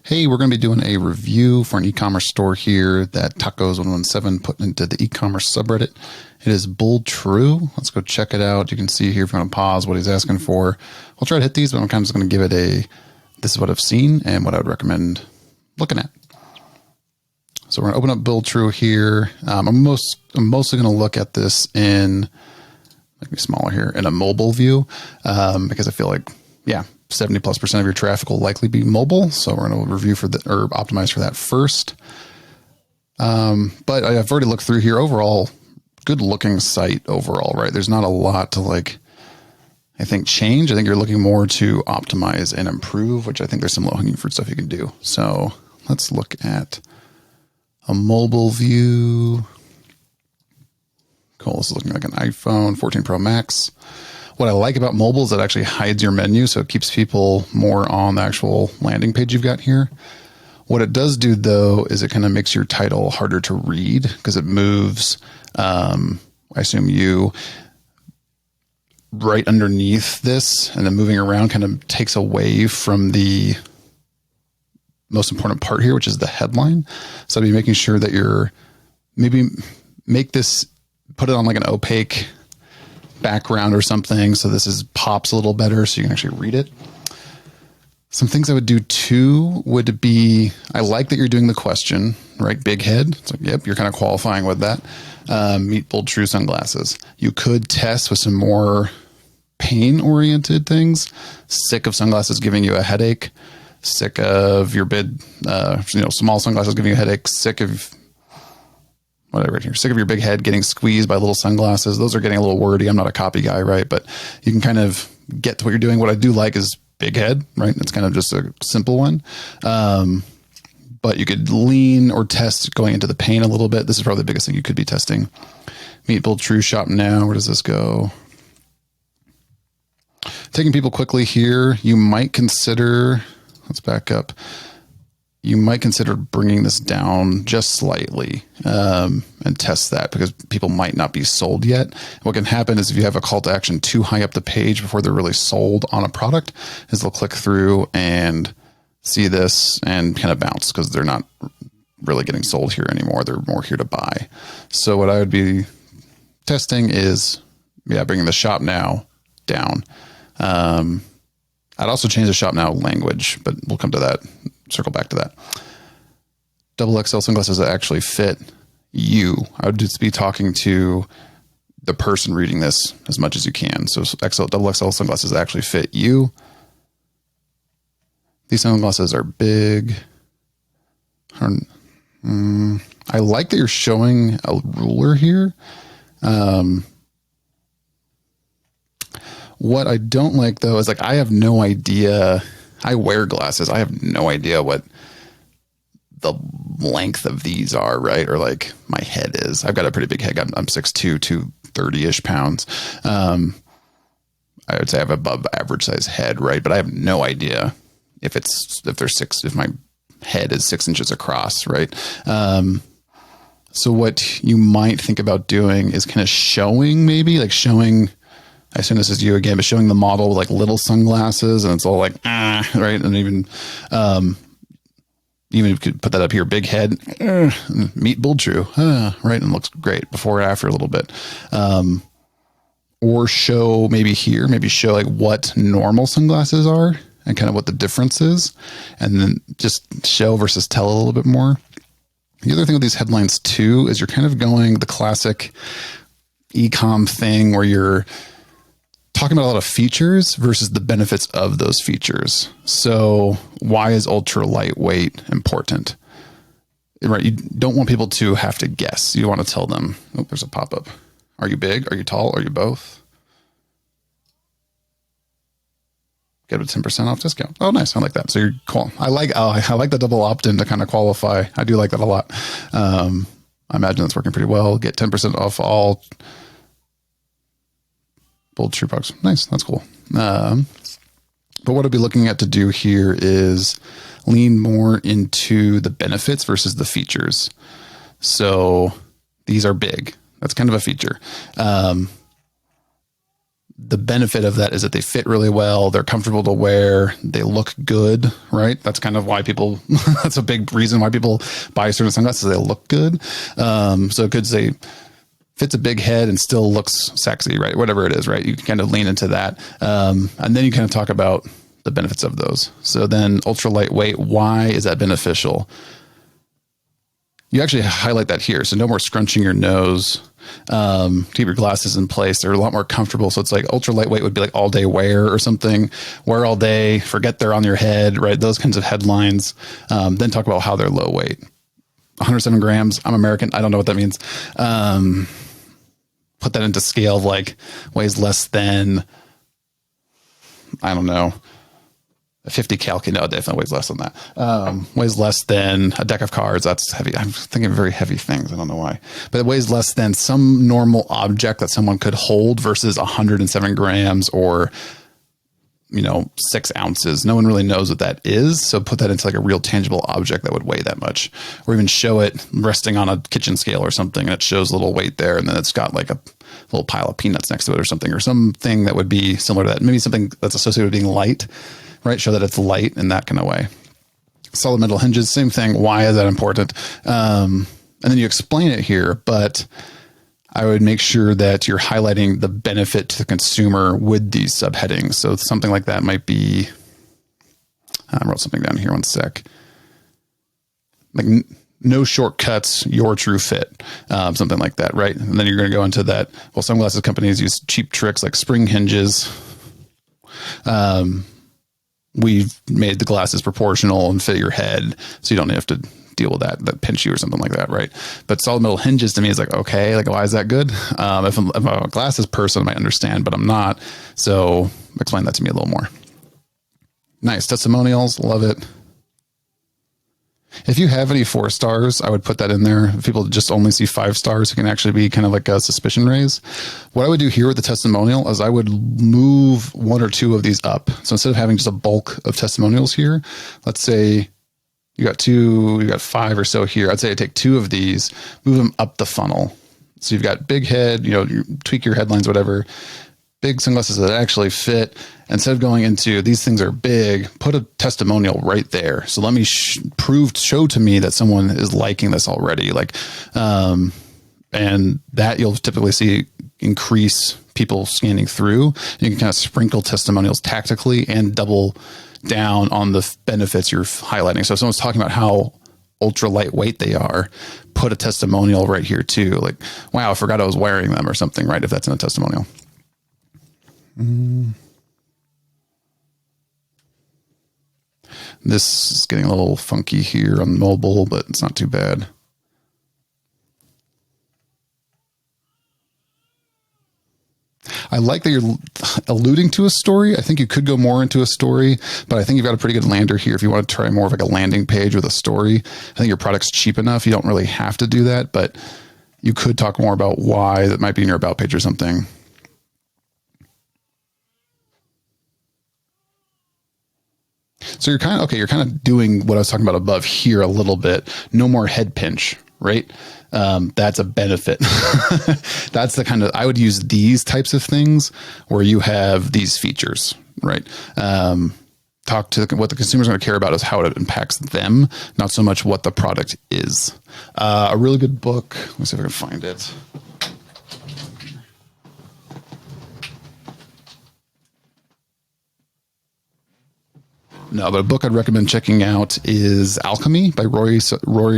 Hey, we're going to be doing a review for an e-commerce store here that Tacos117 put into the e-commerce subreddit. It is BullTru. Let's go check it out. You can see here if you want to pause what he's asking for. We'll try to hit these, but I'm kind of just going to give it a, this is what I've seen and what I would recommend looking at. So we're going to open up BullTru here. I'm mostly going to look at this in, make me smaller here, in a mobile view, because I feel like, 70+% of your traffic will likely be mobile. So we're going to review for or optimize for that first. But I've already looked through here. Overall, good looking site overall, right? There's not a lot to I think change. I think you're looking more to optimize and improve, which I think there's some low hanging fruit stuff you can do. So let's look at a mobile view. Cool. This is looking like an iPhone 14 Pro Max. What I like about mobile is it actually hides your menu, so it keeps people more on the actual landing page you've got here. What it does do, though, is it kind of makes your title harder to read because it moves, I assume you, right underneath this, and then moving around kind of takes away from the most important part here, which is the headline. So I'd be making sure that you're maybe put it on like an opaque background or something, so this pops a little better so you can actually read it. Some things I would do too would be, I like that you're doing the question, right? Big head. It's like, yep, you're kind of qualifying with that. Meet BullTru sunglasses. You could test with some more pain-oriented things. Sick of sunglasses giving you a headache. Sick of your small sunglasses giving you a headache. Sick of whatever here. Sick of your big head getting squeezed by little sunglasses. Those are getting a little wordy. I'm not a copy guy, right? But you can kind of get to what you're doing. What I do like is big head, right? It's kind of just a simple one. But you could lean or test going into the pain a little bit. This is probably the biggest thing you could be testing. Meet BullTru, shop now. Where does this go? Taking people quickly here. You might consider, let's back up. You might consider bringing this down just slightly and test that because people might not be sold yet. What can happen is if you have a call to action too high up the page before they're really sold on a product, is they'll click through and see this and kind of bounce because they're not really getting sold here anymore. They're more here to buy. So what I would be testing is, bringing the shop now down. I'd also change the shop now language, but we'll come to that. Circle back to that. XXL sunglasses that actually fit you. I would just be talking to the person reading this as much as you can. So XXL sunglasses that actually fit you. These sunglasses are big. I like that you're showing a ruler here. What I don't like though is I have no idea. I wear glasses. I have no idea what the length of these are, right? Or my head is. I've got a pretty big head. I'm 6'2", 230-ish pounds. I would say I have above average size head, right? But I have no idea if my head is 6 inches across, right? So what you might think about doing is kind of showing, I assume this is you again, but showing the model with little sunglasses and it's all right? And even you could put that up here, big head, meet BullTru, right? And looks great before and after a little bit. Or show show what normal sunglasses are and kind of what the difference is. And then just show versus tell a little bit more. The other thing with these headlines too, is you're kind of going the classic e-com thing where you're talking about a lot of features versus the benefits of those features. So why is ultra lightweight important? Right? You don't want people to have to guess. You want to tell them, oh, there's a pop-up. Are you big? Are you tall? Are you both? Get a 10% off discount. Oh, nice. I like that. So you're cool. I like the double opt-in to kind of qualify. I do like that a lot. I imagine that's working pretty well. Get 10% off all BullTru products. Nice. That's cool. But what I'll be looking at to do here is lean more into the benefits versus the features. So these are big. That's kind of a feature. the benefit of that is that they fit really well. They're comfortable to wear. They look good, right? That's kind of why people, that's a big reason why people buy certain sunglasses. They look good. So it could say fits a big head and still looks sexy, right? Whatever it is, right? You can kind of lean into that. And then you kind of talk about the benefits of those. So then ultra lightweight, why is that beneficial? You actually highlight that here. So no more scrunching your nose. Keep your glasses in place. They're a lot more comfortable. So it's like ultra lightweight would be like all day wear or something. Wear all day, forget they're on your head, right? Those kinds of headlines. Then talk about how they're low weight. 107 grams. I'm American. I don't know what that means. Put that into scale of like weighs less than, I don't know, a 50 calc. No, definitely weighs less than that. Weighs less than a deck of cards. That's heavy. I'm thinking of very heavy things. I don't know why, but it weighs less than some normal object that someone could hold versus 107 grams or, 6 ounces. No one really knows what that is. So put that into like a real tangible object that would weigh that much, or even show it resting on a kitchen scale or something. And it shows a little weight there. And then it's got like a little pile of peanuts next to it or something that would be similar to that. Maybe something that's associated with being light. Right? Show that it's light in that kind of way. Solid metal hinges, same thing. Why is that important? And then you explain it here, but I would make sure that you're highlighting the benefit to the consumer with these subheadings. So something like that might be, I wrote something down here, one sec. Like no shortcuts, your true fit, something like that, right? And then you're going to go into that. Well, sunglasses companies use cheap tricks like spring hinges. We've made the glasses proportional and fit your head, so you don't have to deal with that pinch you or something like that, right? But solid metal hinges to me is like, okay, like why is that good? If I'm a glasses person, I might understand, but I'm not. So explain that to me a little more. Nice testimonials, love it. If you have any 4 stars, I would put that in there. If people just only see 5 stars, it can actually be kind of like a suspicion raise. What I would do here with the testimonial is I would move 1 or 2 of these up. So instead of having just a bulk of testimonials here, let's say you got 5 or so here. I'd say I take 2 of these, move them up the funnel. So you've got big head, you tweak your headlines, whatever. Big sunglasses that actually fit. Instead of going into these things are big, put a testimonial right there. So let me show to me that someone is liking this already. And that you'll typically see increase people scanning through. You can kind of sprinkle testimonials tactically and double down on the benefits you're highlighting. So if someone's talking about how ultra lightweight they are, put a testimonial right here too. Like, wow, I forgot I was wearing them or something, right? If that's in a testimonial. This is getting a little funky here on mobile, but it's not too bad. I like that you're alluding to a story. I think you could go more into a story, but I think you've got a pretty good lander here. If you want to try more of like a landing page with a story, I think your product's cheap enough. You don't really have to do that, but you could talk more about why that might be in your about page or something. So you're kind of doing what I was talking about above here a little bit. No more head pinch, right? That's a benefit. That's the kind of, I would use these types of things where you have these features, right? Talk to what the consumer's going to care about is how it impacts them, not so much what the product is. A really good book. Let's see if I can find it. No, but a book I'd recommend checking out is Alchemy by Rory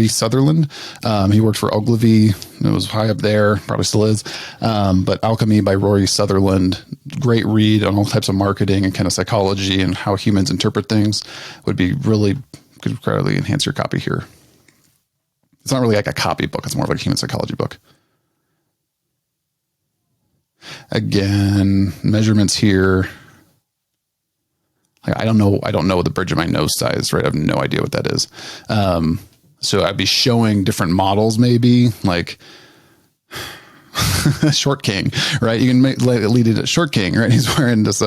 Sutherland. He worked for Ogilvy. It was high up there, probably still is. But Alchemy by Rory Sutherland, great read on all types of marketing and kind of psychology and how humans interpret things. Would be really, could incredibly enhance your copy here. It's not really like a copy book. It's more of like a human psychology book. Again, measurements here. I don't know the bridge of my nose size, right? I have no idea what that is. So I'd be showing different models, maybe like Short King, right? You can lead it at Short King, right? He's wearing this,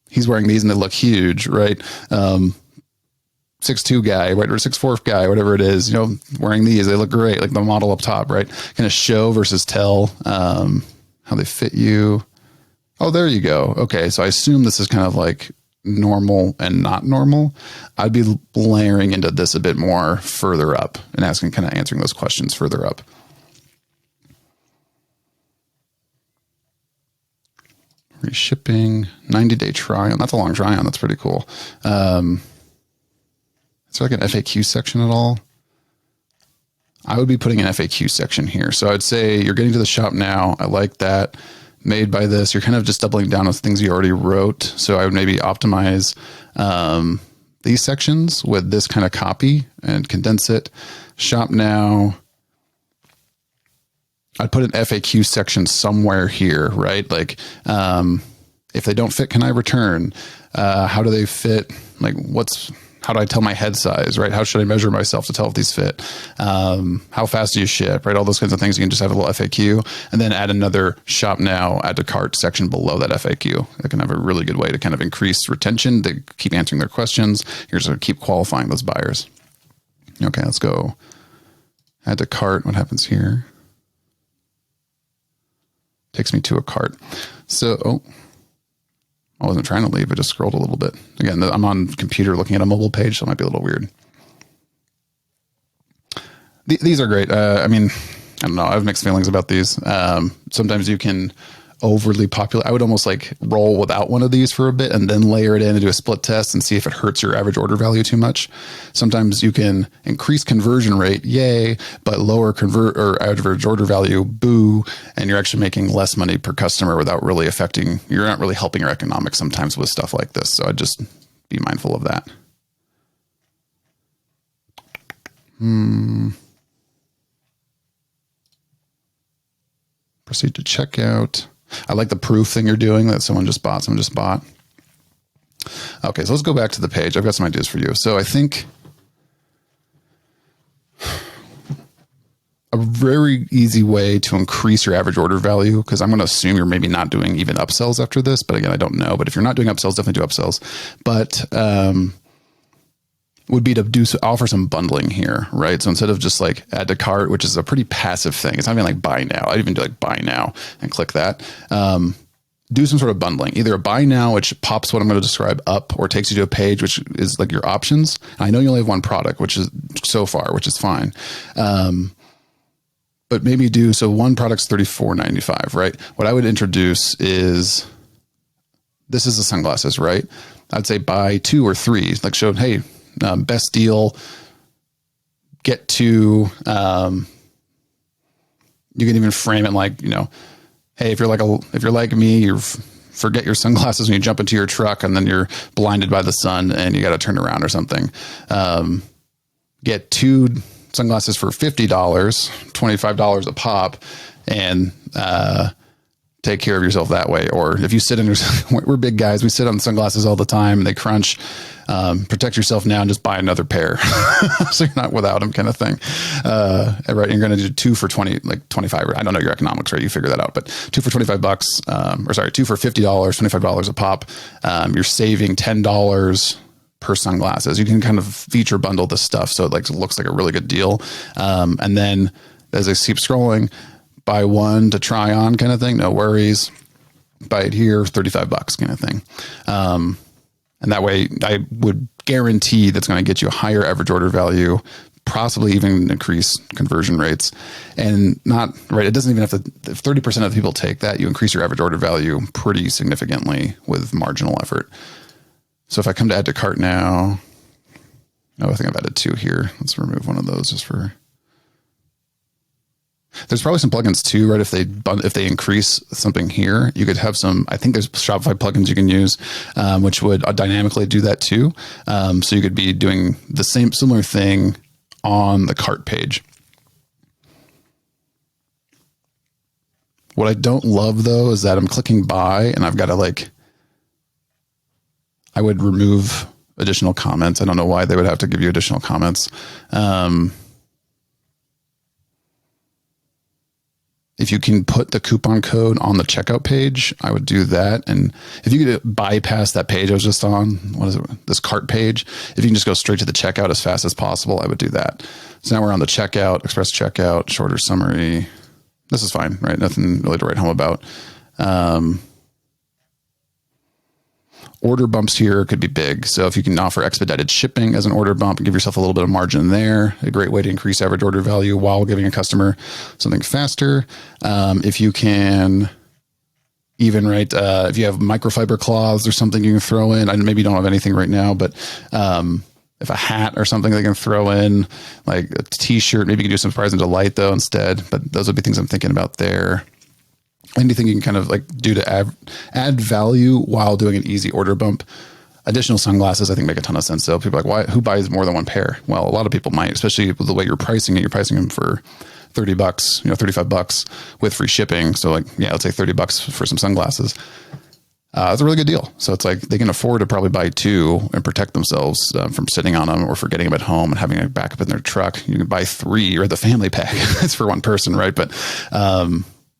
he's wearing these and they look huge, right? 6'2" guy, right? Or 6'4" guy, whatever it is, wearing these, they look great. Like the model up top, right? Kind of show versus tell, how they fit you. Oh, there you go. Okay. So I assume this is kind of like normal and not normal. I'd be layering into this a bit more further up and answering those questions further up. Free shipping, 90-day try on. That's a long try on. That's pretty cool. Is there like an FAQ section at all? I would be putting an FAQ section here. So I'd say you're getting to the shop now. I like that. Made by this. You're kind of just doubling down on things you already wrote. So I would maybe optimize these sections with this kind of copy and condense it. Shop now. I'd put an FAQ section somewhere here, right? Like, if they don't fit, can I return? How do they fit? Like, how do I tell my head size, right? How should I measure myself to tell if these fit? How fast do you ship, right? All those kinds of things. You can just have a little FAQ and then add another shop now, add to cart section below that FAQ. That can have a really good way to kind of increase retention, to keep answering their questions. You're just going to keep qualifying those buyers. Okay, let's go. Add to cart. What happens here? Takes me to a cart. So, I wasn't trying to leave. I just scrolled a little bit. Again, I'm on computer looking at a mobile page, so it might be a little weird. These are great. I mean, I don't know. I have mixed feelings about these. Sometimes you can overly populate. I would almost like roll without one of these for a bit and then layer it in and do a split test and see if it hurts your average order value too much. Sometimes you can increase conversion rate, yay, but lower average order value, boo, and you're actually making less money per customer without really you're not really helping your economics sometimes with stuff like this. So I'd just be mindful of that. Proceed to checkout. I like the proof thing you're doing that someone just bought. Okay, so let's go back to the page. I've got some ideas for you. So I think a very easy way to increase your average order value, because I'm going to assume you're maybe not doing even upsells after this, but again, I don't know. But if you're not doing upsells, definitely do upsells. But would be to offer some bundling here, right? So instead of just like add to cart, which is a pretty passive thing, it's not even like buy now. I'd even do like buy now and click that. Do some sort of bundling, either a buy now, which pops what I'm going to describe up, or takes you to a page, which is like your options. And I know you only have one product, which is which is fine. But maybe so one product's $34.95, right? What I would introduce is, this is the sunglasses, right? I'd say buy 2 or 3, like show, hey, best deal, get 2. You can even frame it like, hey, if you're like me, you forget your sunglasses when you jump into your truck and then you're blinded by the sun and you got to turn around or something. Get 2 sunglasses for $50, $25 a pop, and take care of yourself that way. Or if you sit in, we're big guys, we sit on sunglasses all the time, they crunch. Protect yourself now and just buy another pair. So you're not without them, kind of thing. Right. You're going to do 2 for 20, like 25. I don't know your economics, right? You figure that out, but 2 for $25, 2 for $50, $25 a pop. You're saving $10 per sunglasses. You can kind of feature bundle this stuff. So it looks like a really good deal. And then as I keep scrolling, buy 1 to try on kind of thing. No worries. Buy it here, $35 kind of thing. And that way I would guarantee that's going to get you a higher average order value, possibly even increase conversion rates. And not right. It doesn't even have to, if 30% of the people take that, you increase your average order value pretty significantly with marginal effort. So if I come to add to cart now, I think I've added 2 here. Let's remove one of those just for, there's probably some plugins too, right? If they increase something here, you could have some, I think there's Shopify plugins you can use, which would dynamically do that too. So you could be doing the similar thing on the cart page. What I don't love though, is that I'm clicking buy and I've got to I would remove additional comments. I don't know why they would have to give you additional comments. If you can put the coupon code on the checkout page, I would do that. And if you could bypass that page I was just on, what is it? This cart page, if you can just go straight to the checkout as fast as possible, I would do that. So now we're on the checkout, express checkout, shorter summary. This is fine, right? Nothing really to write home about. order bumps here could be big. So if you can offer expedited shipping as an order bump and give yourself a little bit of margin there, a great way to increase average order value while giving a customer something faster. If you can even if you have microfiber cloths or something you can throw in, I maybe don't have anything right now, but if a hat or something they can throw in, like a t-shirt, maybe you can do some surprise and delight though instead, but those would be things I'm thinking about there. Anything you can kind of like do to add value while doing an easy order bump. Additional sunglasses, I think, make a ton of sense. So people are like, who buys more than one pair? Well, a lot of people might, especially with the way you're pricing it. You're pricing them for $30, $35 with free shipping. So like, yeah, let's say $30 for some sunglasses. It's a really good deal. So it's like they can afford to probably buy two and protect themselves from sitting on them or forgetting them at home and having a backup in their truck. You can buy three or the family pack. It's for one person, right? But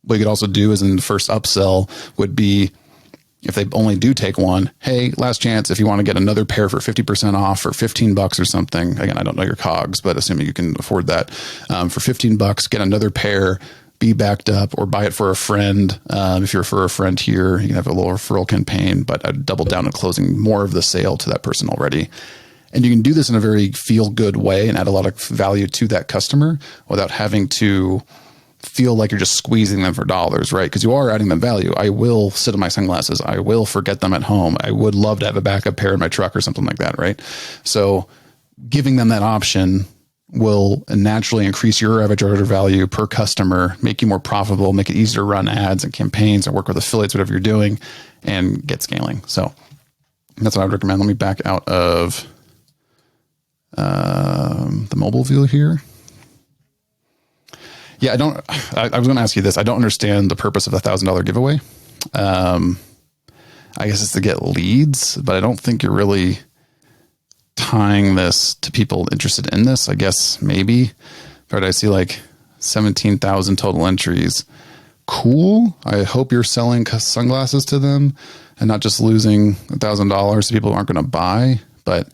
what you could also do is in the first upsell would be, if they only do take one, hey, last chance, if you want to get another pair for 50% off or $15 or something. Again, I don't know your COGS, but assuming you can afford that, for $15, get another pair, be backed up, or buy it for a friend. If you refer a friend here, you can have a little referral campaign, but I'd double down on closing more of the sale to that person already. And you can do this in a very feel good way and add a lot of value to that customer without having to feel like you're just squeezing them for dollars, right? Because you are adding them value. I will sit on my sunglasses. I will forget them at home. I would love to have a backup pair in my truck or something like that, right? So giving them that option will naturally increase your average order value per customer, make you more profitable, make it easier to run ads and campaigns and work with affiliates, whatever you're doing, and get scaling. So that's what I would recommend. Let me back out of the mobile view here. Yeah, I was going to ask you this. I don't understand the purpose of the $1,000 giveaway. I guess it's to get leads, but I don't think you're really tying this to people interested in this. I guess maybe, but I see like 17,000 total entries. Cool. I hope you're selling sunglasses to them and not just losing $1,000 to people who aren't going to buy, but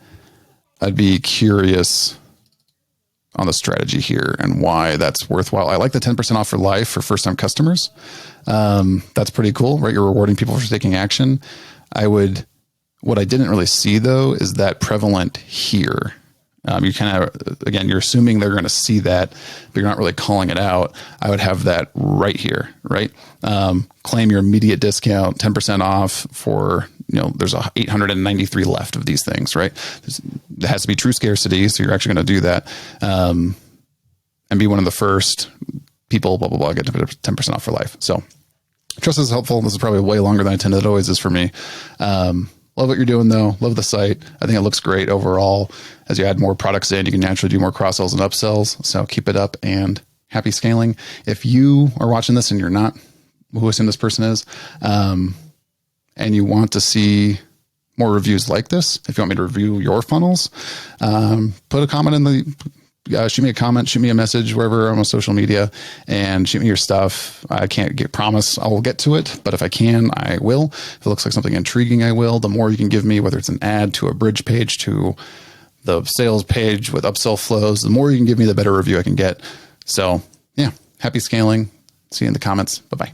I'd be curious on the strategy here and why that's worthwhile. I like the 10% off for life for first-time customers. That's pretty cool, right? You're rewarding people for taking action. What I didn't really see though, is that prevalent here. You kind of, again, you're assuming they're going to see that, but you're not really calling it out. I would have that right here, right? Claim your immediate discount, 10% off for, there's 893 left of these things, right? It has to be true scarcity. So you're actually going to do that. And be one of the first people, blah, blah, blah, get 10% off for life. So trust this is helpful. This is probably way longer than I intended. It always is for me. Love what you're doing though. Love the site. I think it looks great overall. As you add more products in, you can naturally do more cross sells and upsells. So keep it up and happy scaling. If you are watching this and you're not who I assume this person is, and you want to see more reviews like this, if you want me to review your funnels, put a comment in shoot me a comment, shoot me a message wherever I'm on social media, and shoot me your stuff. I can't promise I will get to it, but if I can, I will. If it looks like something intriguing, I will. The more you can give me, whether it's an ad to a bridge page to the sales page with upsell flows, the more you can give me, the better review I can get. So yeah, happy scaling. See you in the comments. Bye-bye.